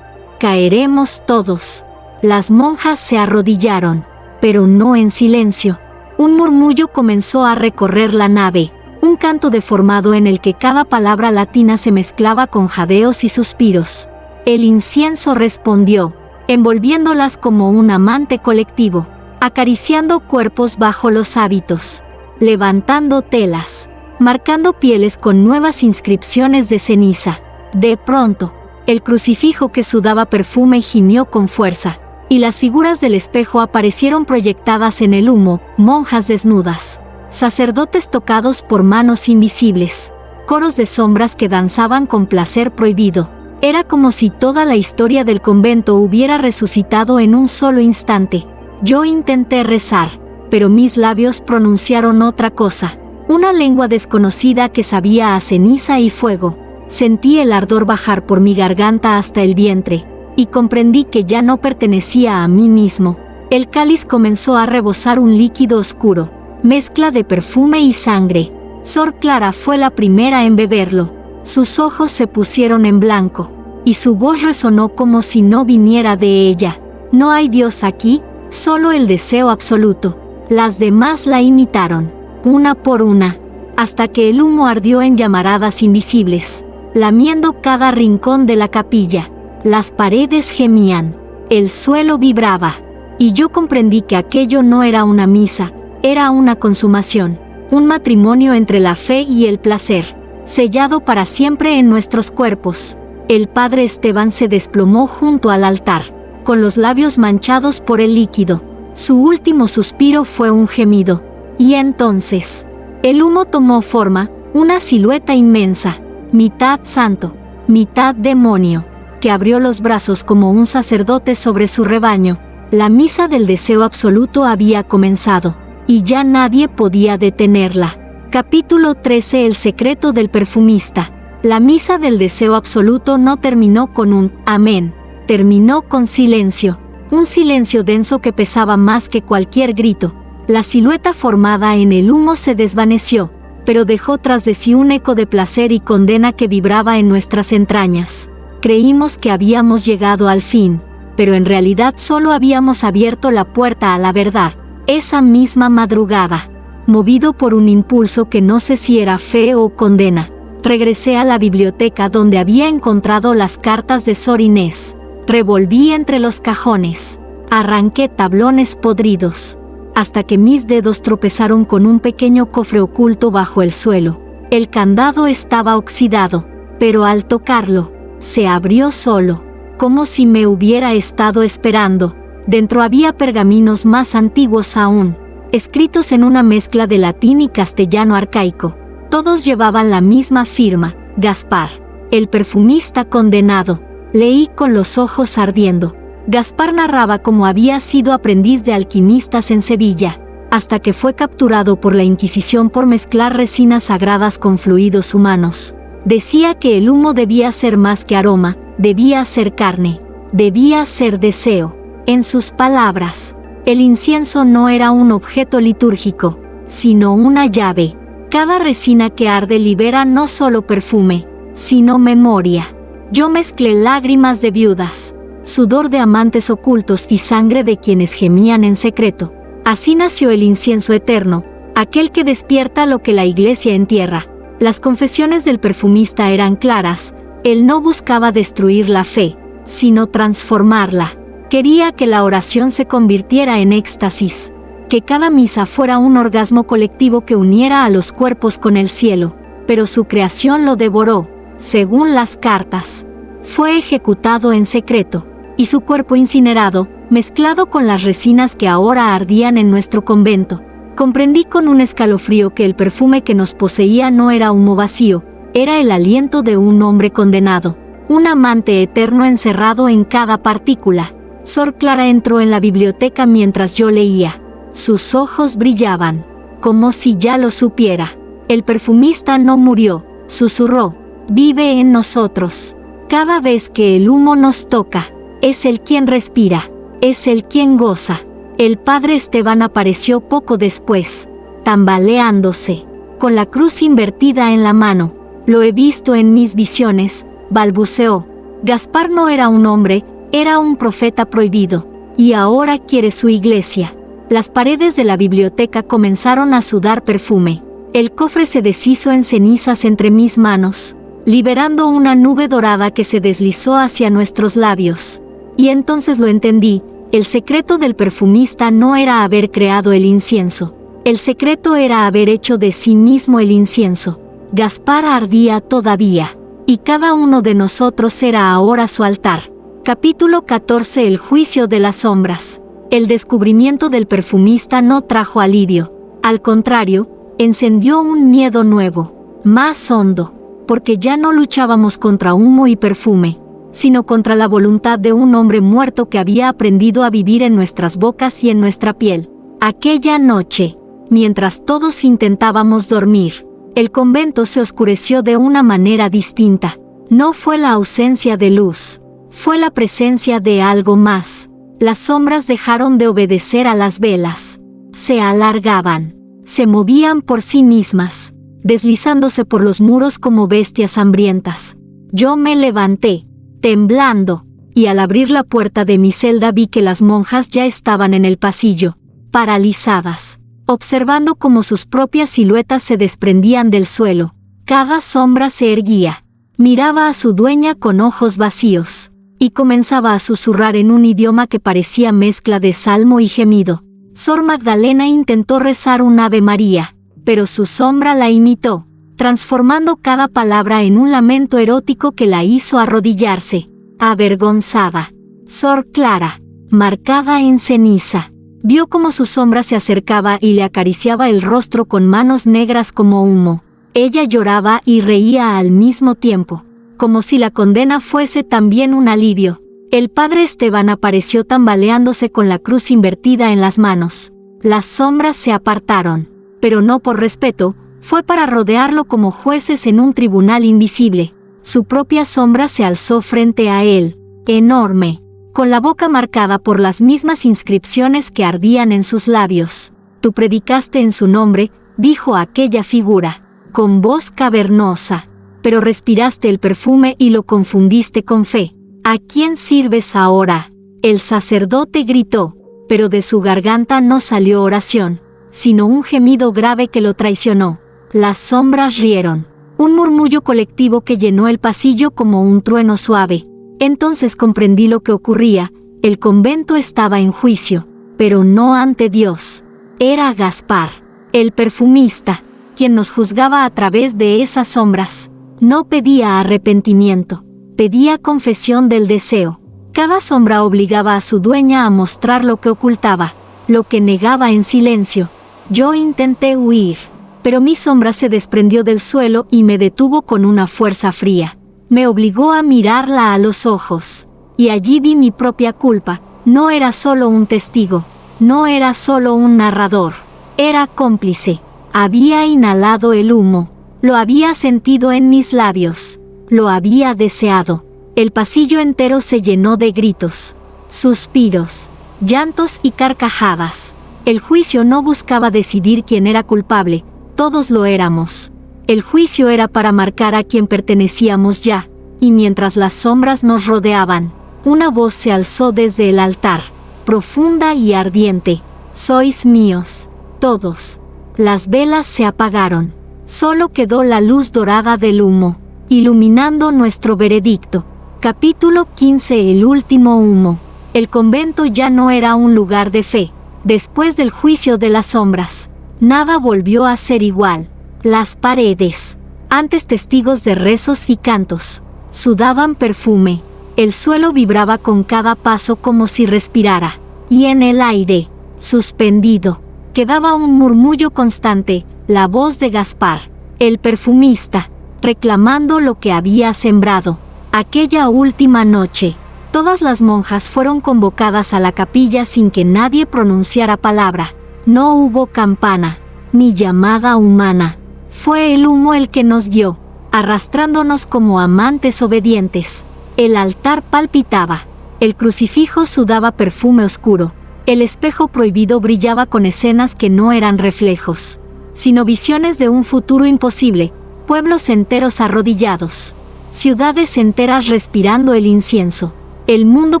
caeremos todos». Las monjas se arrodillaron, pero no en silencio. Un murmullo comenzó a recorrer la nave, un canto deformado en el que cada palabra latina se mezclaba con jadeos y suspiros. El incienso respondió, envolviéndolas como un amante colectivo, acariciando cuerpos bajo los hábitos, levantando telas, marcando pieles con nuevas inscripciones de ceniza. De pronto, el crucifijo que sudaba perfume gimió con fuerza, y las figuras del espejo aparecieron proyectadas en el humo, monjas desnudas, sacerdotes tocados por manos invisibles, coros de sombras que danzaban con placer prohibido. Era como si toda la historia del convento hubiera resucitado en un solo instante. Yo intenté rezar, pero mis labios pronunciaron otra cosa, una lengua desconocida que sabía a ceniza y fuego. Sentí el ardor bajar por mi garganta hasta el vientre, y comprendí que ya no pertenecía a mí mismo. El cáliz comenzó a rebosar un líquido oscuro, mezcla de perfume y sangre. Sor Clara fue la primera en beberlo. Sus ojos se pusieron en blanco, y su voz resonó como si no viniera de ella. No hay Dios aquí, solo el deseo absoluto. Las demás la imitaron, una por una, hasta que el humo ardió en llamaradas invisibles. lamiendo cada rincón de la capilla. Las paredes gemían, el suelo vibraba, y yo comprendí que aquello no era una misa, era una consumación, un matrimonio entre la fe y el placer, sellado para siempre en nuestros cuerpos. El padre Esteban se desplomó junto al altar, con los labios manchados por el líquido. Su último suspiro fue un gemido. Y entonces, el humo tomó forma, una silueta inmensa, mitad santo, mitad demonio, que abrió los brazos como un sacerdote sobre su rebaño. La misa del deseo absoluto había comenzado, y ya nadie podía detenerla. Capítulo 13. El secreto del perfumista. La misa del deseo absoluto no terminó con un amén, terminó con silencio, un silencio denso que pesaba más que cualquier grito. La silueta formada en el humo se desvaneció, pero dejó tras de sí un eco de placer y condena que vibraba en nuestras entrañas. Creímos que habíamos llegado al fin, pero en realidad solo habíamos abierto la puerta a la verdad. Esa misma madrugada, movido por un impulso que no sé si era fe o condena, regresé a la biblioteca donde había encontrado las cartas de Sor Inés. Revolví entre los cajones, arranqué tablones podridos, hasta que mis dedos tropezaron con un pequeño cofre oculto bajo el suelo. El candado estaba oxidado, pero al tocarlo, se abrió solo, como si me hubiera estado esperando. Dentro había pergaminos más antiguos aún, escritos en una mezcla de latín y castellano arcaico. Todos llevaban la misma firma, Gaspar, el perfumista condenado. Leí con los ojos ardiendo. Gaspar narraba cómo había sido aprendiz de alquimistas en Sevilla, hasta que fue capturado por la Inquisición por mezclar resinas sagradas con fluidos humanos. Decía que el humo debía ser más que aroma, debía ser carne, debía ser deseo. En sus palabras, el incienso no era un objeto litúrgico, sino una llave. Cada resina que arde libera no solo perfume, sino memoria. Yo mezclé lágrimas de viudas, sudor de amantes ocultos y sangre de quienes gemían en secreto. Así nació el incienso eterno, aquel que despierta lo que la Iglesia entierra. Las confesiones del perfumista eran claras. Él no buscaba destruir la fe, sino transformarla. Quería que la oración se convirtiera en éxtasis, que cada misa fuera un orgasmo colectivo que uniera a los cuerpos con el cielo. Pero su creación lo devoró, según las cartas. Fue ejecutado en secreto, y su cuerpo incinerado, mezclado con las resinas que ahora ardían en nuestro convento. Comprendí con un escalofrío que el perfume que nos poseía no era humo vacío, era el aliento de un hombre condenado, un amante eterno encerrado en cada partícula. Sor Clara entró en la biblioteca mientras yo leía. Sus ojos brillaban, como si ya lo supiera. El perfumista no murió, susurró, vive en nosotros. Cada vez que el humo nos toca, es Él quien respira, es Él quien goza. El padre Esteban apareció poco después, tambaleándose, con la cruz invertida en la mano. Lo he visto en mis visiones, balbuceó. Gaspar no era un hombre, era un profeta prohibido, y ahora quiere su iglesia. Las paredes de la biblioteca comenzaron a sudar perfume. El cofre se deshizo en cenizas entre mis manos, liberando una nube dorada que se deslizó hacia nuestros labios. Y entonces lo entendí, el secreto del perfumista no era haber creado el incienso. El secreto era haber hecho de sí mismo el incienso. Gaspar ardía todavía, y cada uno de nosotros era ahora su altar. Capítulo 14. El juicio de las sombras. El descubrimiento del perfumista no trajo alivio. Al contrario, encendió un miedo nuevo, más hondo, porque ya no luchábamos contra humo y perfume, sino contra la voluntad de un hombre muerto que había aprendido a vivir en nuestras bocas y en nuestra piel. Aquella noche, mientras todos intentábamos dormir, el convento se oscureció de una manera distinta. No fue la ausencia de luz, fue la presencia de algo más. Las sombras dejaron de obedecer a las velas. Se alargaban, se movían por sí mismas, deslizándose por los muros como bestias hambrientas. Yo me levanté, temblando, y al abrir la puerta de mi celda vi que las monjas ya estaban en el pasillo, paralizadas, observando cómo sus propias siluetas se desprendían del suelo. Cada sombra se erguía, Miraba a su dueña con ojos vacíos, y comenzaba a susurrar en un idioma que parecía mezcla de salmo y gemido. Sor Magdalena intentó rezar un Ave María, pero su sombra la imitó, transformando cada palabra en un lamento erótico que la hizo arrodillarse, avergonzada. Sor Clara, marcada en ceniza, vio cómo su sombra se acercaba y le acariciaba el rostro con manos negras como humo. Ella lloraba y reía al mismo tiempo, como si la condena fuese también un alivio. El padre Esteban apareció tambaleándose con la cruz invertida en las manos. Las sombras se apartaron, pero no por respeto, fue para rodearlo como jueces en un tribunal invisible. Su propia sombra se alzó frente a él, enorme, con la boca marcada por las mismas inscripciones que ardían en sus labios. Tú predicaste en su nombre, dijo aquella figura, con voz cavernosa, pero respiraste el perfume y lo confundiste con fe. ¿A quién sirves ahora? El sacerdote gritó, pero de su garganta no salió oración, sino un gemido grave que lo traicionó. Las sombras rieron, un murmullo colectivo que llenó el pasillo como un trueno suave. Entonces comprendí lo que ocurría. El convento estaba en juicio, pero no ante Dios. Era Gaspar, el perfumista, quien nos juzgaba a través de esas sombras. No pedía arrepentimiento, pedía confesión del deseo. Cada sombra obligaba a su dueña a mostrar lo que ocultaba, lo que negaba en silencio. Yo intenté huir, pero mi sombra se desprendió del suelo y me detuvo con una fuerza fría. Me obligó a mirarla a los ojos, y allí vi mi propia culpa. No era solo un testigo, no era solo un narrador, era cómplice. Había inhalado el humo, lo había sentido en mis labios, lo había deseado. El pasillo entero se llenó de gritos, suspiros, llantos y carcajadas. El juicio no buscaba decidir quién era culpable, todos lo éramos. El juicio era para marcar a quien pertenecíamos ya, y mientras las sombras nos rodeaban, una voz se alzó desde el altar, profunda y ardiente. Sois míos, todos. Las velas se apagaron. Solo quedó la luz dorada del humo, iluminando nuestro veredicto. Capítulo 15. El último humo. El convento ya no era un lugar de fe. Después del juicio de las sombras, nada volvió a ser igual. Las paredes, antes testigos de rezos y cantos, sudaban perfume. El suelo vibraba con cada paso como si respirara. Y en el aire, suspendido, quedaba un murmullo constante, la voz de Gaspar, el perfumista, reclamando lo que había sembrado. Aquella última noche, todas las monjas fueron convocadas a la capilla sin que nadie pronunciara palabra. No hubo campana, ni llamada humana. Fue el humo el que nos guió, arrastrándonos como amantes obedientes. El altar palpitaba, el crucifijo sudaba perfume oscuro. El espejo prohibido brillaba con escenas que no eran reflejos, sino visiones de un futuro imposible, pueblos enteros arrodillados, ciudades enteras respirando el incienso, el mundo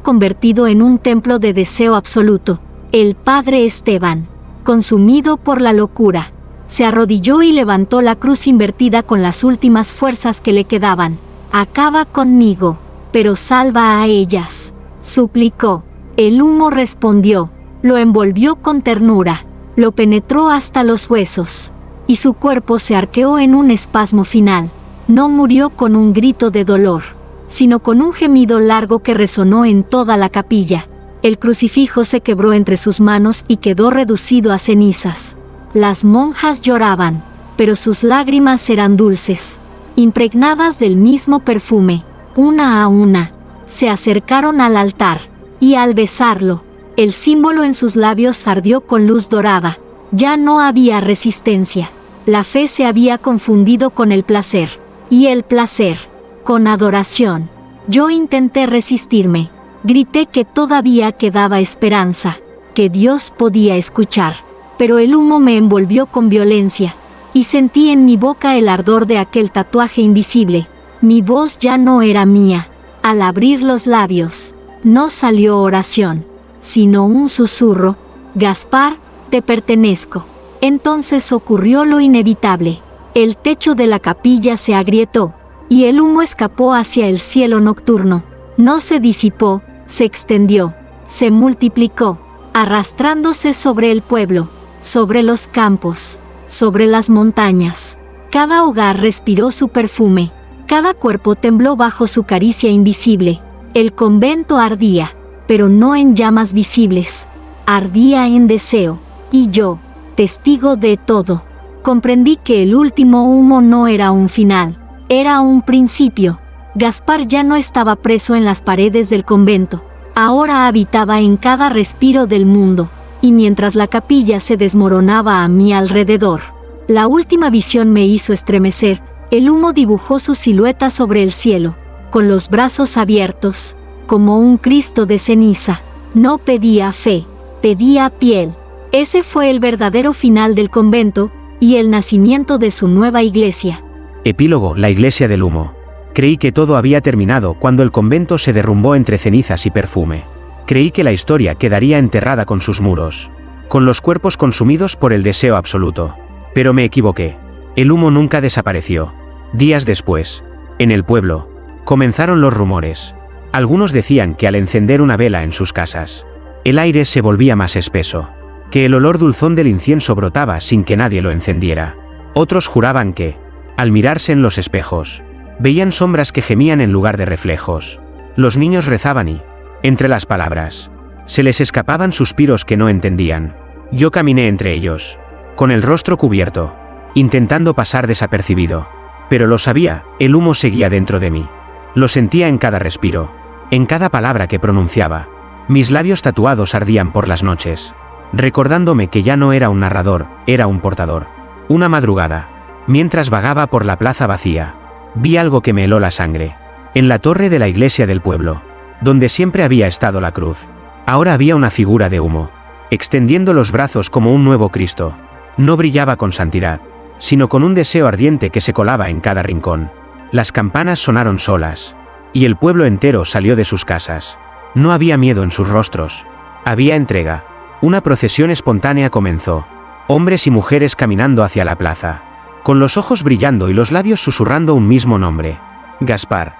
convertido en un templo de deseo absoluto. El padre Esteban, consumido por la locura, se arrodilló y levantó la cruz invertida con las últimas fuerzas que le quedaban. Acaba conmigo, pero salva a ellas, suplicó. El humo respondió, lo envolvió con ternura, lo penetró hasta los huesos, y su cuerpo se arqueó en un espasmo final. No murió con un grito de dolor, sino con un gemido largo que resonó en toda la capilla. El crucifijo se quebró entre sus manos y quedó reducido a cenizas. Las monjas lloraban, pero sus lágrimas eran dulces, impregnadas del mismo perfume. Una a una, se acercaron al altar. Y al besarlo, el símbolo en sus labios ardió con luz dorada. Ya no había resistencia. La fe se había confundido con el placer, y el placer, con adoración. Yo intenté resistirme. Grité que todavía quedaba esperanza, que Dios podía escuchar. Pero el humo me envolvió con violencia, y sentí en mi boca el ardor de aquel tatuaje invisible. Mi voz ya no era mía. Al abrir los labios, no salió oración, sino un susurro. Gaspar, te pertenezco. Entonces ocurrió lo inevitable. El techo de la capilla se agrietó, y el humo escapó hacia el cielo nocturno. No se disipó, se extendió, se multiplicó, arrastrándose sobre el pueblo, sobre los campos, sobre las montañas. Cada hogar respiró su perfume, cada cuerpo tembló bajo su caricia invisible. El convento ardía, pero no en llamas visibles, ardía en deseo, y yo, testigo de todo, comprendí que el último humo no era un final, era un principio. Gaspar ya no estaba preso en las paredes del convento, ahora habitaba en cada respiro del mundo, y mientras la capilla se desmoronaba a mi alrededor, la última visión me hizo estremecer. El humo dibujó su silueta sobre el cielo, con los brazos abiertos, como un Cristo de ceniza. No pedía fe, pedía piel. Ese fue el verdadero final del convento, y el nacimiento de su nueva iglesia. Epílogo: la iglesia del humo. Creí que todo había terminado cuando el convento se derrumbó entre cenizas y perfume. Creí que la historia quedaría enterrada con sus muros, con los cuerpos consumidos por el deseo absoluto. Pero me equivoqué. El humo nunca desapareció. Días después, en el pueblo, comenzaron los rumores. Algunos decían que al encender una vela en sus casas, el aire se volvía más espeso, que el olor dulzón del incienso brotaba sin que nadie lo encendiera. Otros juraban que, al mirarse en los espejos, veían sombras que gemían en lugar de reflejos. Los niños rezaban y, entre las palabras, se les escapaban suspiros que no entendían. Yo caminé entre ellos, con el rostro cubierto, intentando pasar desapercibido. Pero lo sabía, el humo seguía dentro de mí. Lo sentía en cada respiro, en cada palabra que pronunciaba. Mis labios tatuados ardían por las noches, recordándome que ya no era un narrador, era un portador. Una madrugada, mientras vagaba por la plaza vacía, vi algo que me heló la sangre. En la torre de la iglesia del pueblo, donde siempre había estado la cruz, ahora había una figura de humo, extendiendo los brazos como un nuevo Cristo. No brillaba con santidad, sino con un deseo ardiente que se colaba en cada rincón. Las campanas sonaron solas, y el pueblo entero salió de sus casas. No había miedo en sus rostros, había entrega. Una procesión espontánea comenzó, hombres y mujeres caminando hacia la plaza, con los ojos brillando y los labios susurrando un mismo nombre: Gaspar.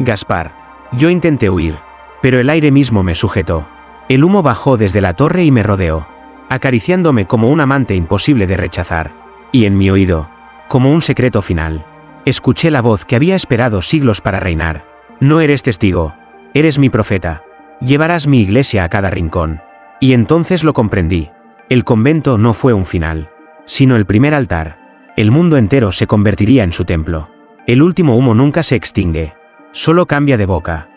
Gaspar. Yo intenté huir, pero el aire mismo me sujetó. El humo bajó desde la torre y me rodeó, acariciándome como un amante imposible de rechazar. Y en mi oído, como un secreto final, escuché la voz que había esperado siglos para reinar: no eres testigo, eres mi profeta, llevarás mi iglesia a cada rincón. Y entonces lo comprendí: el convento no fue un final, sino el primer altar. El mundo entero se convertiría en su templo. El último humo nunca se extingue, solo cambia de boca.